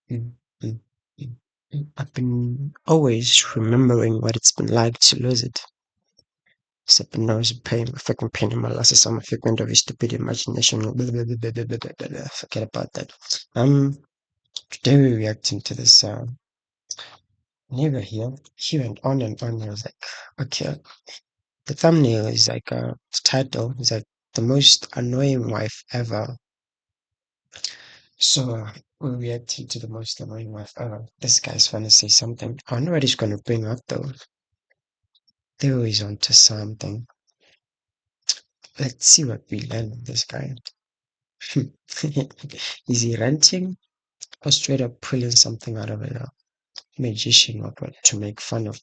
Mm, mm, mm, I've been always remembering what it's been like to lose it. Except now it's pain, a fucking pain in my last is some figment of a stupid imagination. Blah, blah, blah, blah, blah, blah, blah, blah. Forget about that. Today we're reacting to this neighbor here. He went on and on. I was like, okay. The thumbnail is like the title is like the most annoying wife ever. So we're reacting to the most annoying wife ever. This guy's trying to say something. I wonder what he's gonna bring up though. They're always onto something. Let's see what we learn with this guy. Is he ranting or straight up pulling something out of a magician or what to make fun of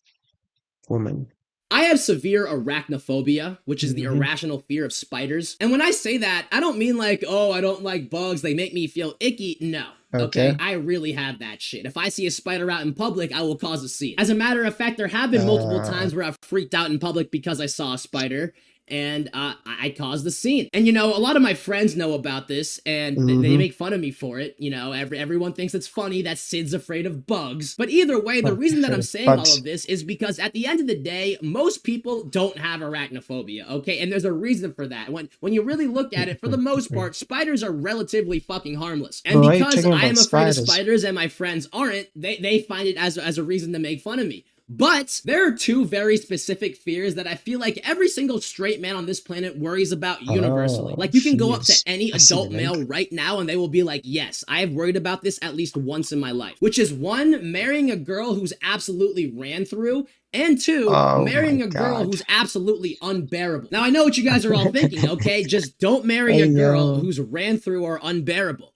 women? I have severe arachnophobia, which is the Hmm. irrational fear of spiders. And when I say that, I don't mean like, oh, I don't like bugs, they make me feel icky. No. Okay. Okay, I really have that shit. If I see a spider out in public, I will cause a scene. As a matter of fact, there have been multiple Uh, times where I've freaked out in public because I saw a spider and I caused the scene. And you know, a lot of my friends know about this, and they mm-hmm. make fun of me for it. You know, everyone thinks it's funny that Sid's afraid of bugs. But either way, the reason that I'm saying all Bugs. of this is because at the end of the day, most people don't have arachnophobia. Okay, and there's a reason for that. When you really look at it, for the most But part, spiders are relatively fucking harmless. And why are you because talking I about am afraid of spiders? spiders and my friends aren't, they find it as a reason to make fun of me. But there are two very specific fears that I feel like every single straight man on this planet worries about universally. Oh, Like, you can go up to fears. any I see the adult link. male right now and they will be like, yes, I have worried about this at least once in my life. Which is one, marrying a girl who's absolutely ran through, and two, Oh my marrying a girl god. who's absolutely unbearable. Now, I know what you guys are all thinking, okay? Just don't marry Hey a girl yo, who's ran through or unbearable.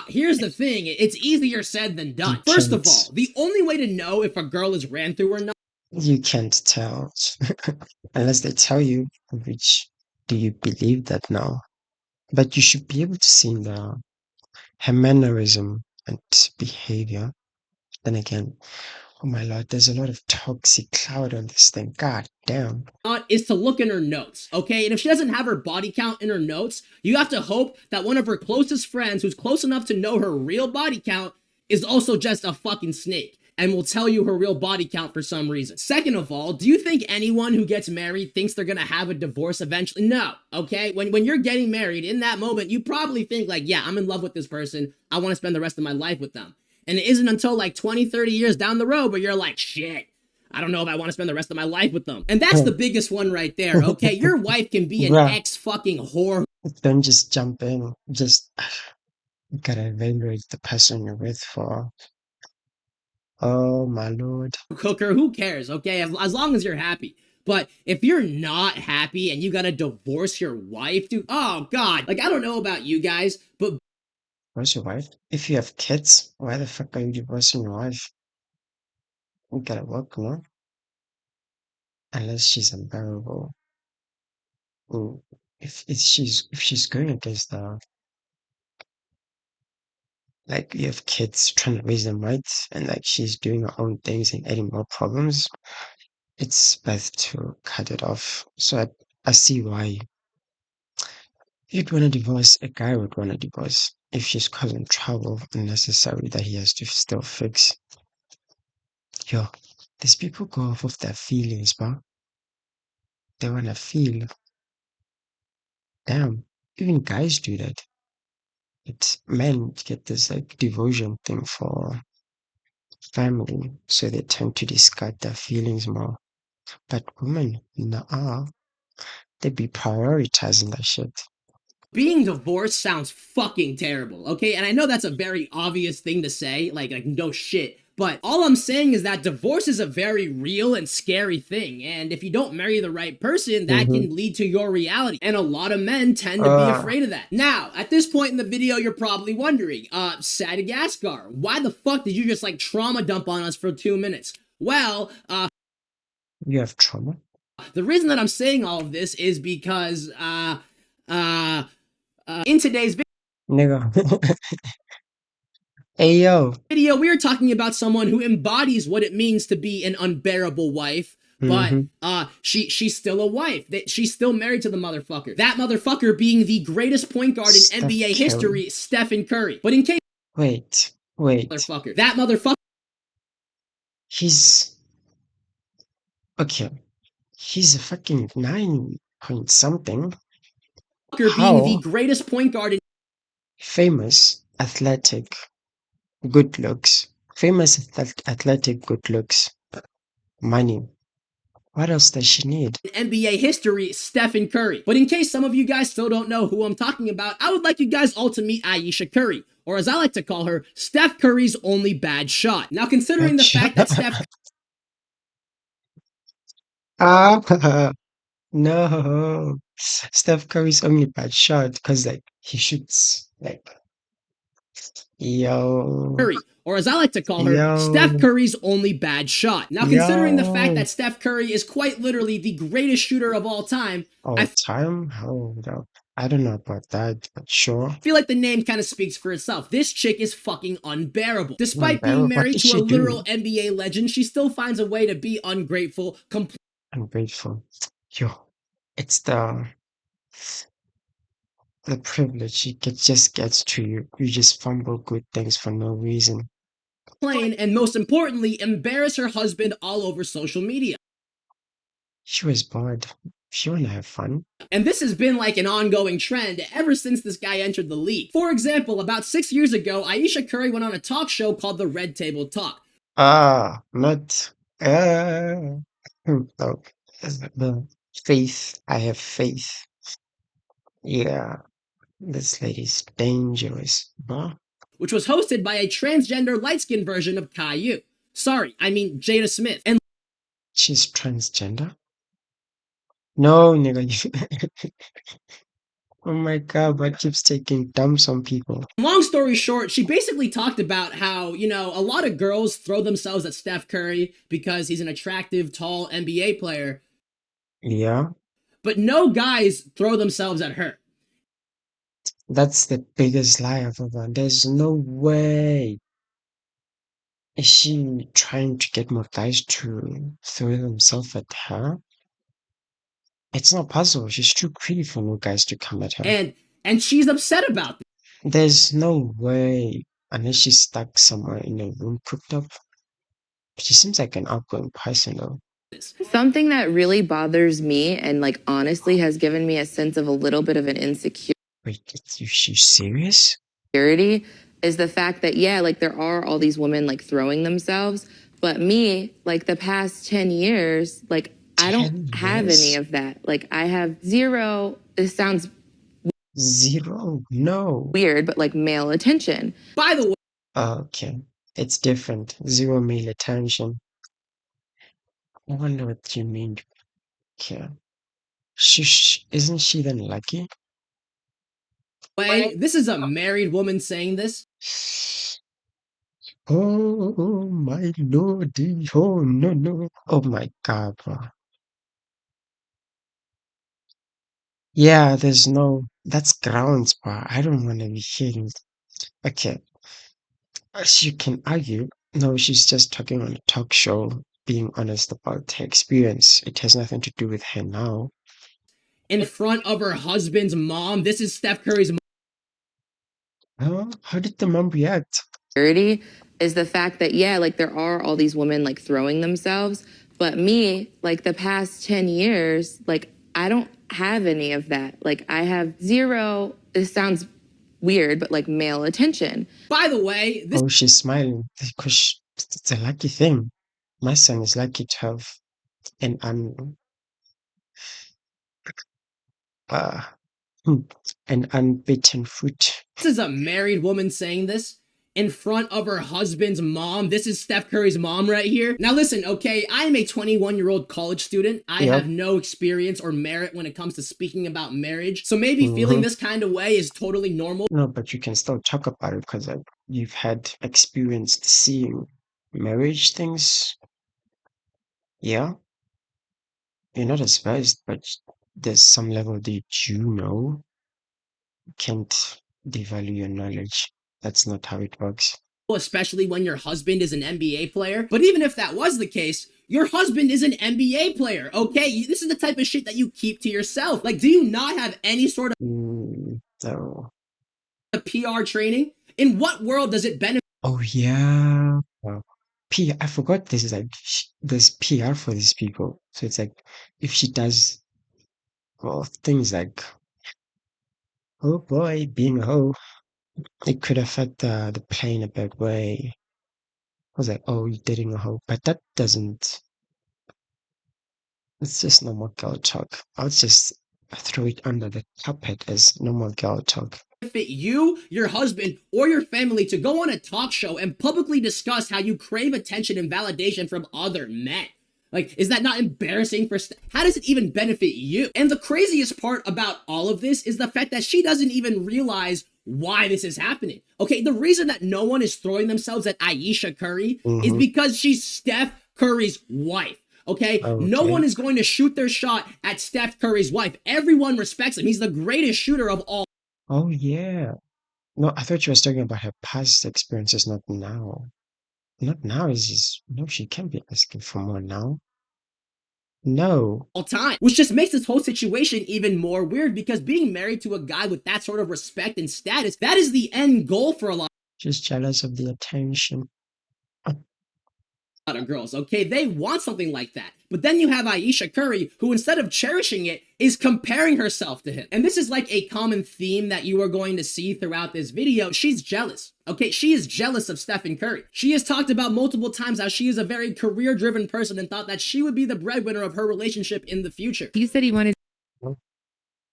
Here's the thing, it's easier said than you done. First of can't. all, the only way to know if a girl is ran through or not. You can't tell unless they tell you, which do you believe that now? But you should be able to see the her mannerism and behavior. Then again, oh my lord, there's a lot of toxic cloud on this thing. God damn. Is to look in her notes, okay? And if she doesn't have her body count in her notes, you have to hope that one of her closest friends who's close enough to know her real body count is also just a fucking snake and will tell you her real body count for some reason. Second of all, do you think anyone who gets married thinks they're gonna have a divorce eventually? No, okay? When you're getting married, in that moment, you probably think like, yeah, I'm in love with this person. I wanna spend the rest of my life with them. And it isn't until like 20, 30 years down the road where you're like, shit, I don't know if I want to spend the rest of my life with them. And that's the biggest one right there, okay? Your wife can be an Bruh, ex fucking whore don't just jump in. Just gotta evaluate the person you're with for. Oh my lord. cooker. Who cares, okay? As long as you're happy. But if you're not happy and you gotta divorce your wife, dude, oh god. Like, I don't know about you guys, but Where's your wife? If you have kids, why the fuck are you divorcing your wife? You gotta work, no? Unless she's unbearable. Ooh. If she's going against the like you have kids trying to raise them right and like she's doing her own things and adding more problems, it's best to cut it off. So I see why you'd want to divorce, a guy would want to divorce if she's causing trouble unnecessary that he has to still fix. Yo, these people go off of their feelings, bro. They wanna feel. Damn, even guys do that. It's men get this like devotion thing for family, so they tend to discard their feelings more. But women, nah, they be prioritizing that shit. being divorced sounds fucking terrible, okay? And I know that's a very obvious thing to say, like no shit. But all I'm saying is that divorce is a very real and scary thing. And if you don't marry the right person, that Mm-hmm. can lead to your reality. And a lot of men tend to be Uh, afraid of that. Now, at this point in the video, you're probably wondering, Sadagascar, why the fuck did you just like trauma dump on us for 2 minutes? Well, you have trauma, the reason that I'm saying all of this is because, in today's nigga. Hey yo. video, we are talking about someone who embodies what it means to be an unbearable wife, but Mm-hmm. she's still a wife. She's still married to the motherfucker. That motherfucker being the greatest point guard in Steph NBA Curry. history, Stephen Curry. But in case Wait. Wait, motherfucker. That motherfucker he's okay. He's a fucking 9 point something. being the How? greatest point guard in Famous, athletic, good looks. Famous, athletic, good looks. Money. What else does she need? NBA history, Stephen Curry. But in case some of you guys still don't know who I'm talking about, I would like you guys all to meet Ayesha Curry, or as I like to call her, Steph Curry's only bad shot. Now, considering the fact that Steph Ah, no. Steph Curry's only bad shot because like he shoots like yo, Curry, or as I like to call her, Steph yo, Curry's only bad shot. Now, considering the fact yo. that Steph Curry is quite literally the greatest shooter of all time, I All time? Hold up. I don't know about that, but sure. feel like the name kind of speaks for itself. This chick is fucking unbearable. Despite being Barrel, what married did to a she literal do? NBA legend, she still finds a way to be ungrateful, Ungrateful. Yo, it's the privilege. Just gets to you. You just fumble good things for no reason. complain, and most importantly, embarrass her husband all over social media. She was bored. She wanna have fun. And this has been like an ongoing trend ever since this guy entered the league. For example, about 6 years ago, Ayesha Curry went on a talk show called The Red Table Talk, Not uh no. The faith. I have faith. Yeah, this lady's dangerous. Huh? which was hosted by a transgender light skinned version of Caillou. Sorry, I mean Jada Smith. And She's transgender? No, nigga. Oh my god, what keeps taking dumps on people? long story short, she basically talked about how, a lot of girls throw themselves at Steph Curry because he's an attractive, tall NBA player, Yeah, but no guys throw themselves at her. that's the biggest lie I've ever. There's no way. Is she trying to get more guys to throw themselves at her? It's not possible. She's too pretty for no guys to come at her. And she's upset about There's no way. Unless she's stuck somewhere in a room cooped up. She seems like an outgoing person though. this. Something that really bothers me and like honestly has given me a sense of a little bit of an Wait, is she serious? insecurity is the fact that yeah, like there are all these women like throwing themselves, but me, like the past 10 years, like I don't 10 have any years? of that. Like I have zero, this sounds Zero? No. weird, but like male attention. By the way, Okay. It's different. Zero male attention. I wonder what you mean. Okay. Isn't she then lucky? this is a married woman saying this. Oh my lordy. Oh no no. Oh my god, bro. Yeah, there's no that's grounds, bro. I don't wanna be hearing. Okay. As you can argue, no, she's just talking on a talk show, being honest about her experience. It has nothing to do with her now. In front of her husband's mom. This is Steph Curry's mom. How did the mom react? Insecurity is the fact that yeah, like there are all these women like throwing themselves, but me, like the past 10 years, like I don't have any of that. Like I have zero, this sounds weird, but like male attention. By the way, this Oh, she's smiling because it's a lucky thing. My son is lucky to have an uh hmm, an unbeaten foot. is a married woman saying this in front of her husband's mom. This is Steph Curry's mom right here. Now listen, okay, I'm a 21-year-old college student. I have Yep. no experience or merit when it comes to speaking about marriage. So maybe feeling Hmm. this kind of way is totally normal. No, but you can still talk about it because you've had experienced seeing marriage things. Yeah, you're not as versed, but there's some level that you know. Can't devalue your knowledge. That's not how it works. Especially when your husband is an NBA player. But even if that was the case, your husband is an NBA player, okay? This is the type of shit that you keep to yourself. Like, do you not have any sort No. of PR training? In what world does it benefit Oh, Oh yeah. Well, P. I forgot this is like there's PR for these people. So it's like if she does well things like oh boy being a hoe, it could affect the play in a bad way. I was like, oh, you're dating a hoe, but that doesn't. It's just normal girl talk. I'll just throw it under the carpet as normal girl talk. Benefit you, your husband, or your family to go on a talk show and publicly discuss how you crave attention and validation from other men? Like, is that not embarrassing for how does it even benefit you? And the craziest part about all of this is the fact that she doesn't even realize why this is happening. Okay, the reason that no one is throwing themselves at Ayesha Curry is Mm-hmm. because she's Steph Curry's wife. Okay, no one Okay. is going to shoot their shot at Steph Curry's wife. Everyone respects him. He's the greatest shooter of all Oh yeah. No, I thought you was talking about her past experiences, not now. Not now is just no, she can't be asking for more now. No. time, which just makes this whole situation even more weird because being married to a guy with that sort of respect and status, that is the end goal for a lot She's jealous of the attention. of girls, okay? They want something like that. But then you have Ayesha Curry, who instead of cherishing it, is comparing herself to him. And this is like a common theme that you are going to see throughout this video. She's jealous, okay? She is jealous of Stephen Curry. She has talked about multiple times how she is a very career-driven person and thought that she would be the breadwinner of her relationship in the future. You said he wanted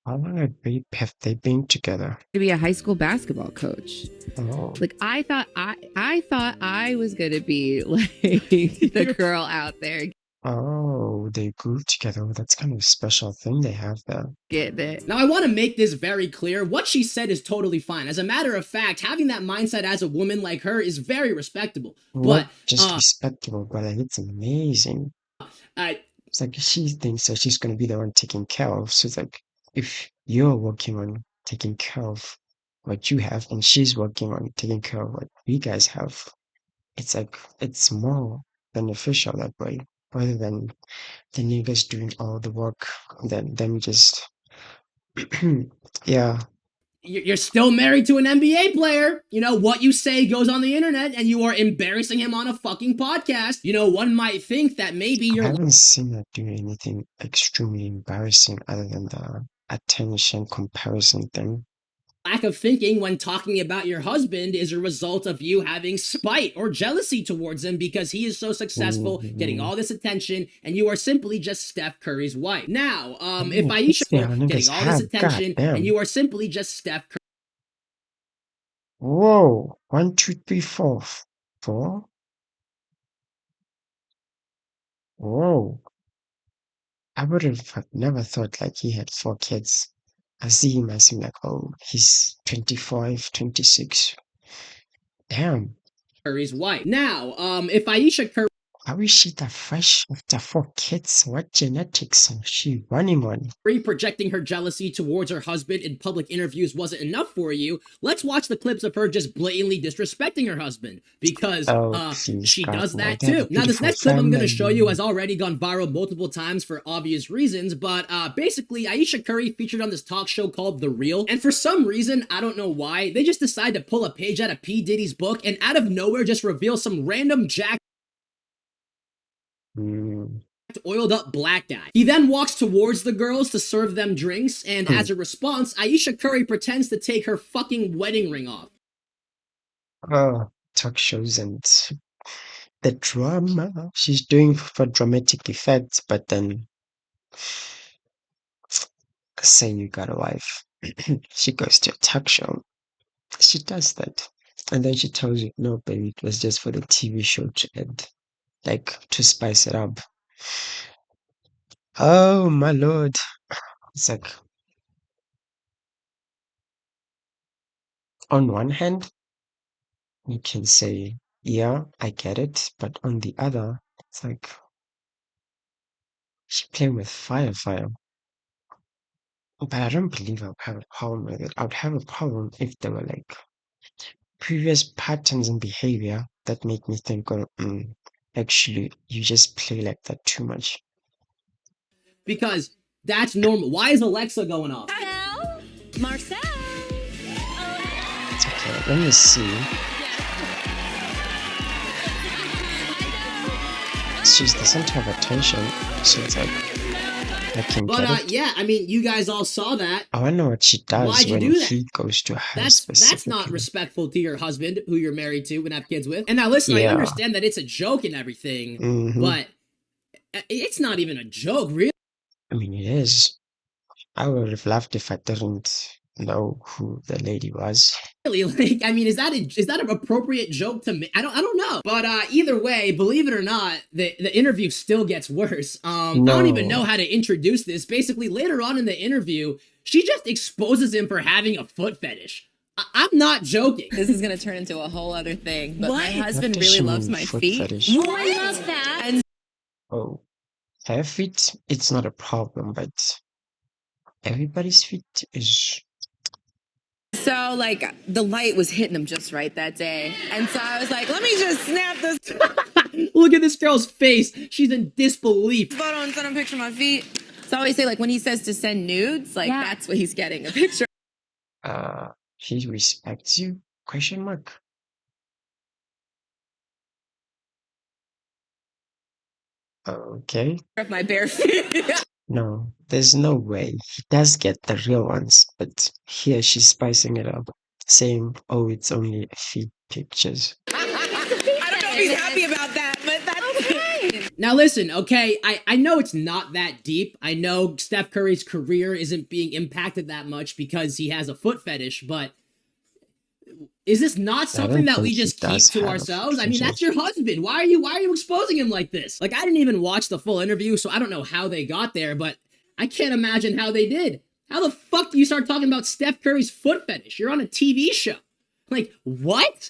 How long have they been together? to be a high school basketball coach. Oh, Like I thought I was gonna be like the girl out there oh, they grew together. That's kind of a special thing they have there. getting it. Now, I want to make this very clear. What she said is totally fine. As a matter of fact, having that mindset as a woman like her is very respectable. Not But, just respectable, but like, it's amazing. uh, It's like she thinks that she's gonna be the one taking care of. So it's like if you're working on taking care of what you have, and she's working on taking care of what you guys have, it's like it's more beneficial that way, rather than the niggas doing all the work, than them just yeah. you're still married to an NBA player. You know, what you say goes on the internet and you are embarrassing him on a fucking podcast. You know, one might think that maybe I your haven't seen her do anything extremely embarrassing other than the attention comparison thing. lack of thinking when talking about your husband is a result of you having spite or jealousy towards him because he is so successful, getting all this attention, and you are simply just Steph Curry's wife. Now, if Ayesha getting all this attention and you are simply just Steph Curry. Whoa, 1, 2, 3, 4, 4. Whoa, I would have never thought like he had 4 kids. I see him as him like, oh, he's 25, 26. Damn, Curry's wife. Now, if Ayesha Curry how is she that fresh after 4 kids? What genetics is she running on? projecting her jealousy towards her husband in public interviews wasn't enough for you, let's watch the clips of her just blatantly disrespecting her husband because please, she God, does no, that they have a too. Now, this beautiful next clip I'm going to show you family. has already gone viral multiple times for obvious reasons, but basically, Ayesha Curry featured on this talk show called The Real, and for some reason, I don't know why, they just decide to pull a page out of P. Diddy's book and out of nowhere just reveal some random jack oiled up black guy. He then walks towards the girls to serve them drinks, and as a response, Ayesha Curry pretends to take her fucking wedding ring off. Oh, talk shows and the drama she's doing for dramatic effects, but then say you got a wife. She goes to a talk show. She does that. And then she tells you, no, baby, it was just for the TV show to end. Like to spice it up. Oh my lord. It's like on one hand, you can say, yeah, I get it, but on the other, it's like she playing with fire. But I don't believe I would have a problem with it. I would have a problem if there were like previous patterns in behavior that make me think, oh, actually, you just play like that too much. Because that's normal. Why is Alexa going off? Marcel. It's okay. Let me see. she doesn't have attention, so it's like I can But get it. yeah, I mean, you guys all saw that. I wanna know what she does Why'd you when do that? he goes to her That's not specifically. respectful to your husband, who you're married to and have kids with. And now listen, I Yeah. understand that it's a joke and everything, Mm-hmm. but it's not even a joke, really. I mean, it is. I would have laughed if I didn't know who the lady was. Like, I mean, is that an appropriate joke to make? I don't know. But either way, believe it or not, the interview still gets worse. I don't even know No, how to introduce this. Basically, later on in the interview, she just exposes him for having a foot fetish. I'm not joking. This is gonna turn into a whole other thing. But my what husband does really she loves mean my foot feet. fetish? Oh, I love that. And Oh, her feet, it's not a problem, but everybody's feet is. so like the light was hitting him just right that day. And so I was like, let me just snap this Look at this girl's face. She's in disbelief. photo and send him a picture of my feet. So I always say, like, when he says to send nudes, like that's what he's getting, a picture He respects you? Question mark. Okay. of my bare feet. No, there's no way. He does get the real ones, but here she's spicing it up, saying, "Oh, it's only a few pictures." I don't know if he's happy about that, but that's okay. Now listen, okay, I know it's not that deep. I know Steph Curry's career isn't being impacted that much because he has a foot fetish, but is this not something that think we he just keep does to have ourselves? I mean, fetish. that's your husband. Why are you exposing him like this? Like, I didn't even watch the full interview, so I don't know how they got there, but I can't imagine how they did. How the fuck do you start talking about Steph Curry's foot fetish? You're on a TV show. Like, what?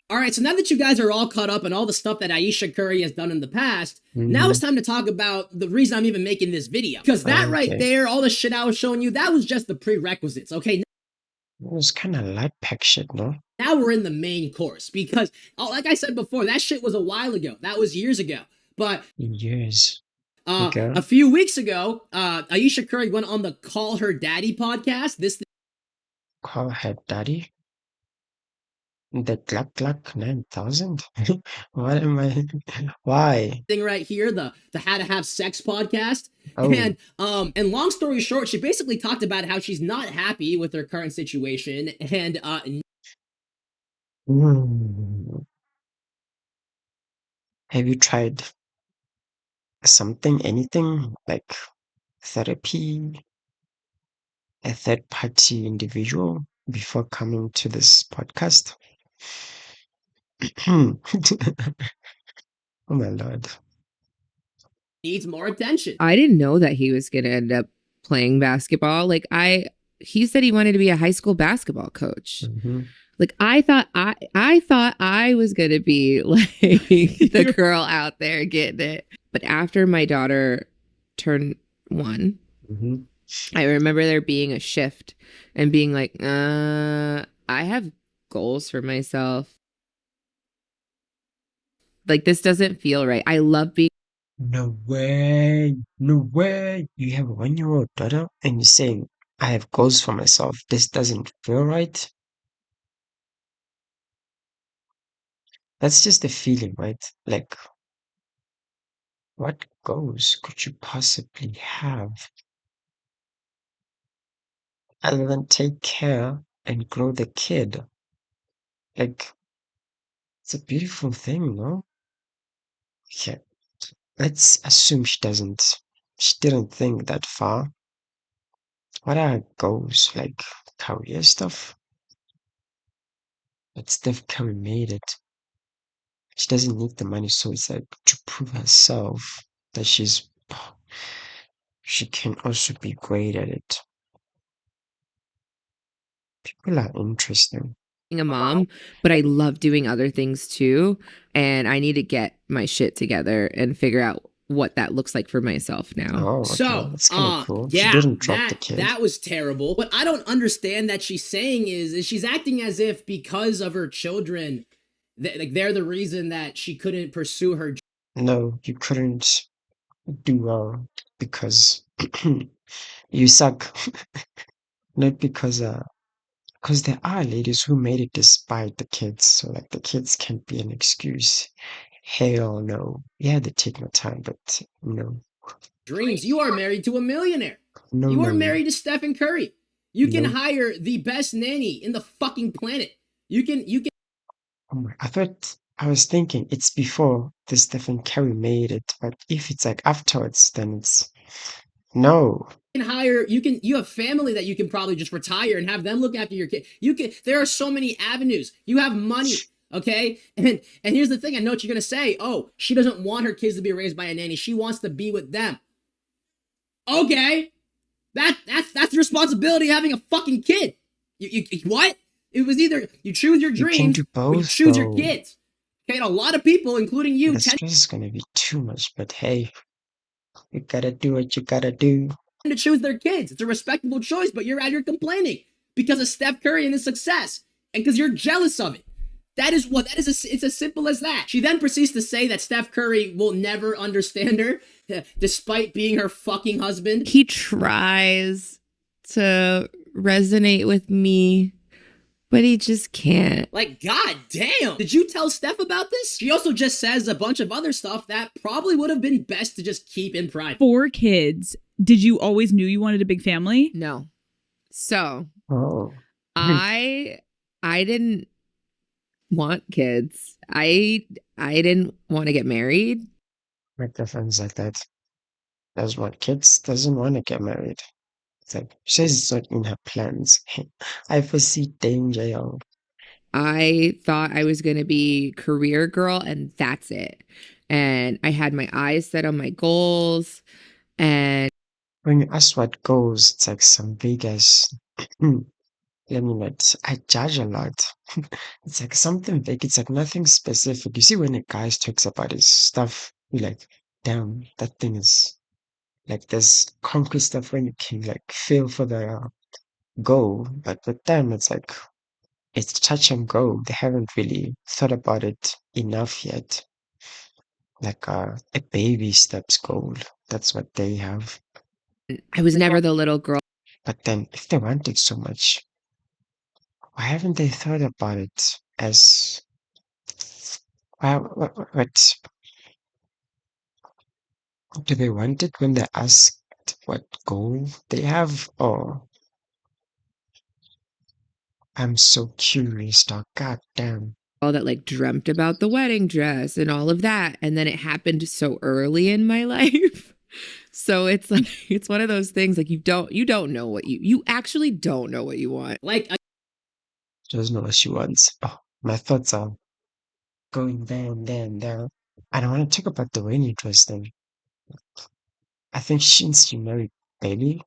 All right, so now that you guys are all caught up on all the stuff that Aisha Curry has done in the past, now it's time to talk about the reason I'm even making this video. Because that right Okay. there, all the shit I was showing you, that was just the prerequisites, okay? It was kind of light pack shit, no? Now we're in the main course because, like I said before, that shit was a while ago. That was years ago. But Years ago. a few weeks ago, Aisha Curry went on the Call Her Daddy podcast. This Call her daddy? The Cluck Cluck 9000? What am I? Why? thing right here, the How to Have Sex podcast. Oh. And long story short, she basically talked about how she's not happy with her current situation and Hmm. Have you tried anything like therapy, a third party individual before coming to this podcast? Oh my lord. needs more attention. I didn't know that he was going to end up playing basketball. He said he wanted to be a high school basketball coach. Mhm. Like I thought I was going to be like the girl out there getting it. But after my daughter turned 1, Mhm. I remember there being a shift and being like, I have goals for myself. Like this doesn't feel right. I love being No way. No way. You have a 1-year-old daughter and you're saying, I have goals for myself. This doesn't feel right. That's just a feeling, right? Like, what goals could you possibly have other than take care and grow the kid? Like, it's a beautiful thing, no? Yeah. Let's assume she didn't think that far. What are her goals? Like, career stuff? But Steph Curry made it. She doesn't need the money, so it's like to prove herself that she can also be great at it. People are interesting. a mom, but I love doing other things too. And I need to get my shit together and figure out what that looks like for myself now. Oh, okay. So, That's kind of cool. She yeah, didn't drop the that kid. that was terrible. What I don't understand that she's saying is she's acting as if because of her children, they're the reason that she couldn't pursue her. No, you couldn't do well because you suck. Not because there are ladies who made it despite the kids, so like the kids can't be an excuse. Hell no. Yeah, they take no time, but no. dreams. You are married to a millionaire. No, You are no, no. married to Stephen Curry. You can No. hire the best nanny in the fucking planet. You can Oh my, I was thinking it's before the Stephen Curry made it, but if it's like afterwards, then it's no. hire you have family that you can probably just retire and have them look after your kid. There are so many avenues. You have money, okay? And here's the thing, I know what you're gonna say. Oh, she doesn't want her kids to be raised by a nanny. She wants to be with them. Okay. That's the responsibility of having a fucking kid. You what? It was either you choose your You can dreams do or you both choose your though. kids. Okay, and a lot of people, including you, The tend stress is gonna be too much, but hey, you gotta do what you gotta do. to choose their kids. It's a respectable choice, but you're out here complaining because of Steph Curry and his success and because you're jealous of it. It's as simple as that. She then proceeds to say that Steph Curry will never understand her despite being her fucking husband. He tries to resonate with me, but he just can't. Like, god damn. Did you tell Steph about this? She also just says a bunch of other stuff that probably would have been best to just keep in private. 4 kids. Did you always knew you wanted a big family? No. So Oh. I didn't want kids. I didn't want to get married. My girlfriend's like that. Doesn't want kids, doesn't want to get married. It's like, says it's not in her plans. I foresee danger, yo. I thought I was going to be career girl and that's it. And I had my eyes set on my goals and When you ask what goes, it's like some big ass. Let me not. I judge a lot. It's like something big. It's like nothing specific. You see, when a guy talks about his stuff, you're like, damn, that thing is like there's concrete stuff when you can like feel for the goal. But with them, it's like it's touch and go. They haven't really thought about it enough yet. Like a baby steps goal. That's what they have. I was never the little girl But then, if they want it so much, why haven't they thought about it as what do they want it when they asked what goal they have? Oh, I'm so curious, dog. God damn. that like dreamt about the wedding dress and all of that. And then it happened so early in my life. So it's like, it's one of those things like you don't know what you actually don't know what you want. Like, She doesn't know what she wants. Oh, my thoughts are going there and there and there. And I want to talk about the wedding dress thing. I think since she married Bailey,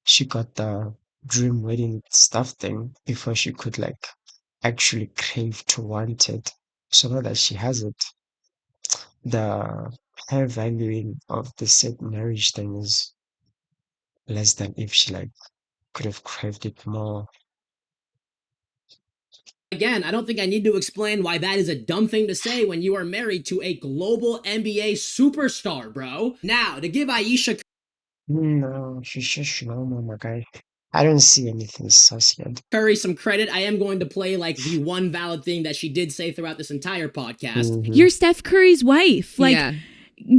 she got the dream wedding stuff thing before she could like actually crave to want it. So now that she has it, the her valuing of the said marriage thing is less than if she like could have craved it more. again, I don't think I need to explain why that is a dumb thing to say when you are married to a global NBA superstar, bro. Now, to give Aisha No, she's just normal, my guy. I don't see anything sus yet. Curry some credit, I am going to play like the one valid thing that she did say throughout this entire podcast. Mhm. You're Steph Curry's wife. Like, yeah.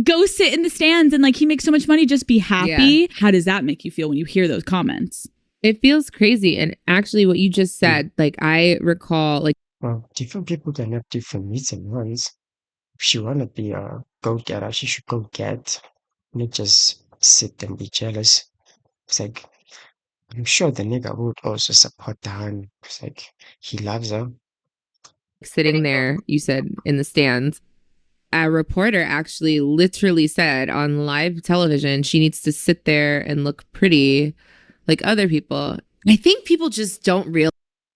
go sit in the stands and like he makes so much money, just be happy. How does that make you feel when you hear those comments? It feels crazy. And actually what you just said, like I recall like Well, different people can have different needs and wants. If she wanna be a go-getter, she should go get, not just sit and be jealous. It's like I'm sure the nigga would also support her, and it's like he loves her. sitting there, you said in the stands. A reporter actually literally said on live television she needs to sit there and look pretty like other people. I think people just don't realize.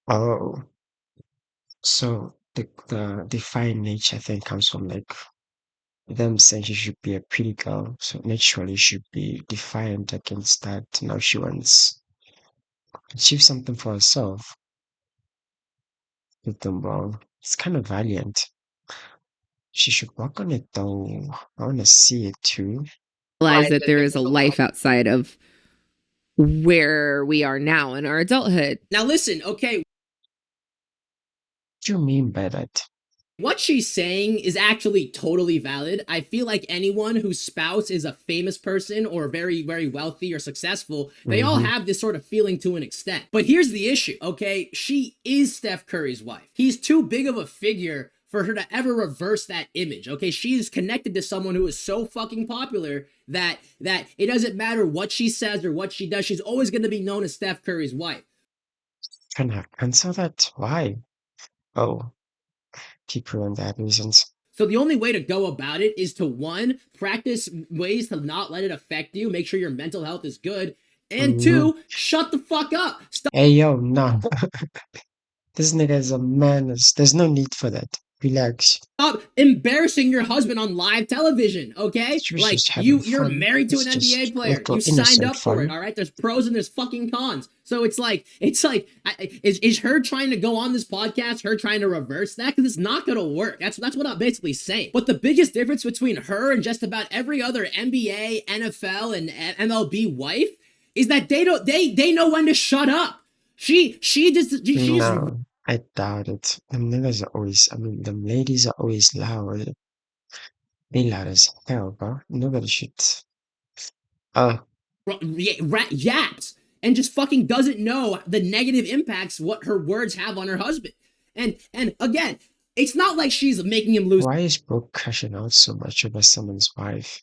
Oh, so the defined nature thing comes from like them saying she should be a pretty girl, so naturally she should be defiant against that. Now she wants to achieve something for herself. With them wrong. It's kind of valiant. She should work on it though. I want to see it too. That there is a life outside of where we are now in our adulthood. Now listen, okay, What do you mean by that? what she's saying is actually totally valid. I feel like anyone whose spouse is a famous person or very, very wealthy or successful, they all Mm-hmm. have this sort of feeling to an extent. But here's the issue, okay? She is Steph Curry's wife. He's too big of a figure for her to ever reverse that image, okay? She's connected to someone who is so fucking popular that it doesn't matter what she says or what she does, she's always going to be known as Steph Curry's wife. Can I answer that? Why? Oh, people and their reasons. So the only way to go about it is to one, practice ways to not let it affect you, make sure your mental health is good, and Mm-hmm. two, shut the fuck up. Hey, yo, no. This nigga is a menace. There's no need for that. Relax. Stop embarrassing your husband on live television, okay? She was Like just having you're fun. married to It's an NBA just player. little You signed innocent up for it, fun. all right? There's pros and there's fucking cons. So it's like is her trying to go on this podcast, her trying to reverse that? Because it's not gonna work. That's what I'm basically saying. But the biggest difference between her and just about every other NBA, NFL, and MLB wife is that they know when to shut up. She's No, I doubt it. Them niggas are always, I mean, them ladies are always loud. They loud as hell, bro. Nobody should. Uh, yaps and just fucking doesn't know the negative impacts what her words have on her husband. And again, it's not like she's making him lose why is Brooke crashing out so much over someone's wife?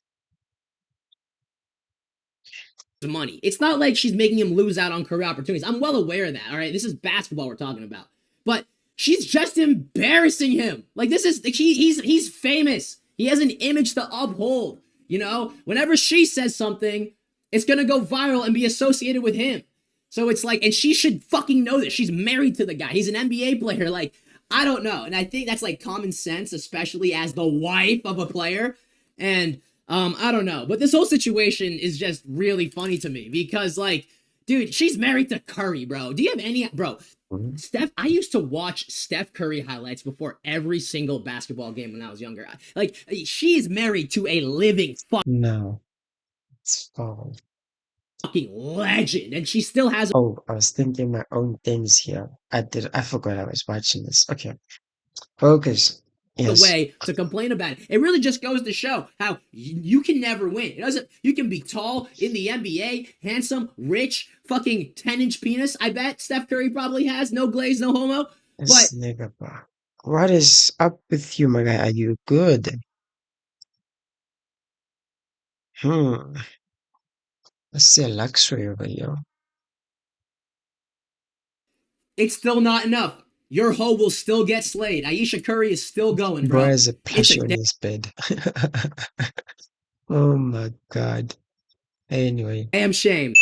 money. It's not like she's making him lose out on career opportunities. I'm well aware of that. All right, this is basketball we're talking about, but she's just embarrassing him. Like this is he's famous. He has an image to uphold. You know, whenever she says something, it's gonna go viral and be associated with him. So it's like, and she should fucking know this. She's married to the guy. He's an NBA player. Like, I don't know. And I think that's like common sense, especially as the wife of a player. And I don't know. But this whole situation is just really funny to me because, like, dude, she's married to Curry, bro. Do you have any, bro? Hmm? Steph, I used to watch Steph Curry highlights before every single basketball game when I was younger. Like, she's married to a living No, it's fine. fucking legend, and she still has Oh, I was thinking my own things here. I forgot I was watching this. Okay, focus. a Yes, way to complain about it. It really just goes to show how you can never win. It doesn't. You can be tall in the NBA, handsome, rich, fucking 10-inch penis. I bet Steph Curry probably has no glaze, no homo. But this nigga, bro. What is up with you, my guy? Are you good? Hmm. I see a luxury over here. it's still not enough. Your hoe will still get slayed. Ayesha Curry is still going, Bro bro. has a It's plushie a on his bed. Oh my god. Anyway, damn shame.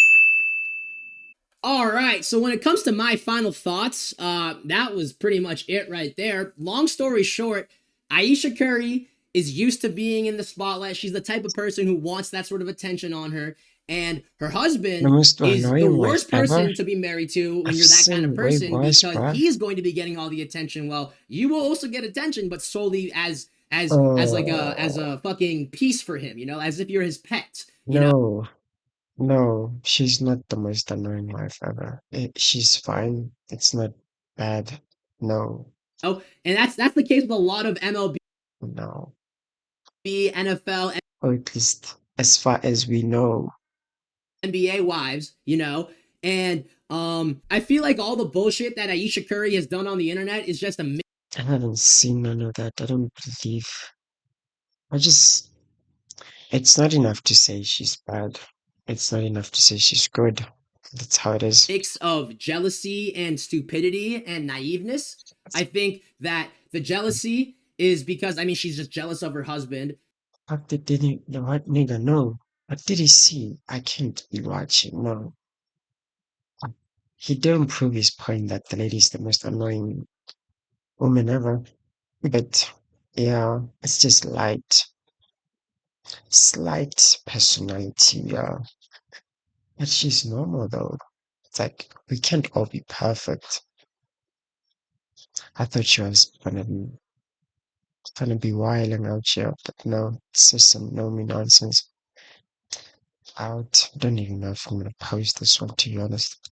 All right, so when it comes to my final thoughts, that was pretty much it right there. Long story short, Ayesha Curry is used to being in the spotlight. She's the type of person who wants that sort of attention on her. And her the husband most is the annoying wife worst ever. person to be married to when I've you're that kind of seen way person worse, because bro. he is going to be getting all the attention. Well, you will also get attention, but solely as Oh a fucking piece for him, you know, as if you're his pet, you know. no, no, she's not the most annoying wife ever. She's fine. It's not bad. No, Oh, and that's the case with a lot of MLB, no. NFL, Or at least as far as we know. NBA wives, you know, and I feel like all the bullshit that Ayesha Curry has done on the internet is just a I haven't seen none of that. I don't believe. I just, it's not enough to say she's bad. It's not enough to say she's good. That's how it is. mix of jealousy and stupidity and naiveness. I think that the jealousy is because I mean she's just jealous of her husband. Fuck didn't the what nigga no. What did he see? I can't be watching. No. He didn't prove his point that the lady is the most annoying woman ever. But yeah, it's just slight personality, yeah. But she's normal though. It's like we can't all be perfect. I thought she was gonna be wilding out here, but no, it's just some no me nonsense. Out. Don't even know if I'm gonna post this one to be honest.